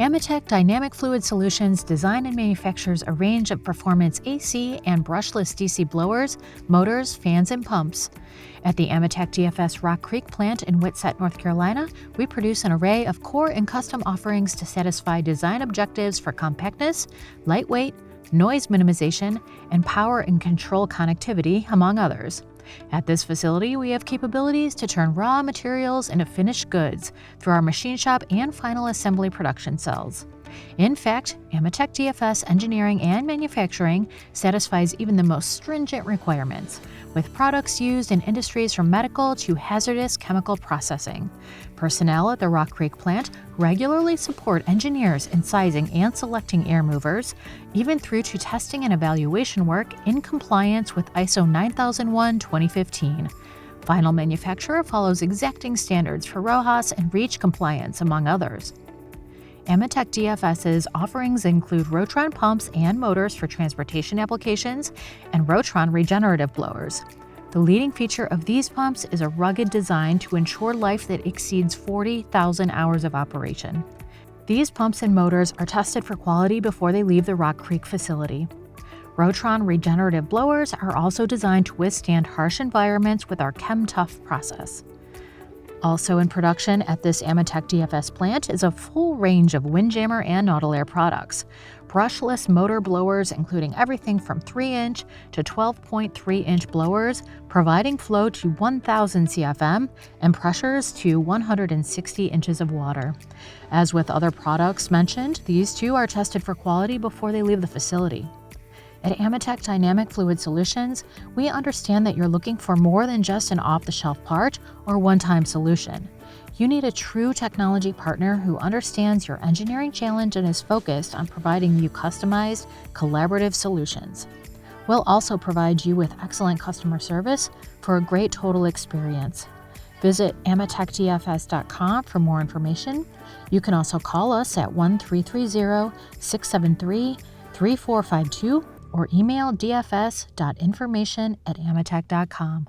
AMETEK Dynamic Fluid Solutions design and manufactures a range of performance AC and brushless DC blowers, motors, fans, and pumps. At the AMETEK DFS Rock Creek plant in Whitsett, North Carolina, we produce an array of core and custom offerings to satisfy design objectives for compactness, lightweight, noise minimization, and power and control connectivity, among others. At this facility, we have capabilities to turn raw materials into finished goods through our machine shop and final assembly production cells. In fact, AMETEK DFS engineering and manufacturing satisfies even the most stringent requirements, with products used in industries from medical to hazardous chemical processing. Personnel at the Rock Creek plant regularly support engineers in sizing and selecting air movers, even through to testing and evaluation work in compliance with ISO 9001:2015. Final manufacturer follows exacting standards for RoHS and REACH compliance, among others. AMETEK DFS's offerings include Rotron pumps and motors for transportation applications and Rotron regenerative blowers. The leading feature of these pumps is a rugged design to ensure life that exceeds 40,000 hours of operation. These pumps and motors are tested for quality before they leave the Rock Creek facility. Rotron regenerative blowers are also designed to withstand harsh environments with our ChemTough process. Also in production at this AMETEK DFS plant is a full range of Windjammer and Nautilair products. Brushless motor blowers including everything from 3-inch to 12.3-inch blowers, providing flow to 1,000 CFM and pressures to 160 inches of water. As with other products mentioned, these too are tested for quality before they leave the facility. At AMETEK Dynamic Fluid Solutions, we understand that you're looking for more than just an off-the-shelf part or one-time solution. You need a true technology partner who understands your engineering challenge and is focused on providing you customized, collaborative solutions. We'll also provide you with excellent customer service for a great total experience. Visit ametekdfs.com for more information. You can also call us at 1-330-673-3452 or email dfs.information@ametek.com.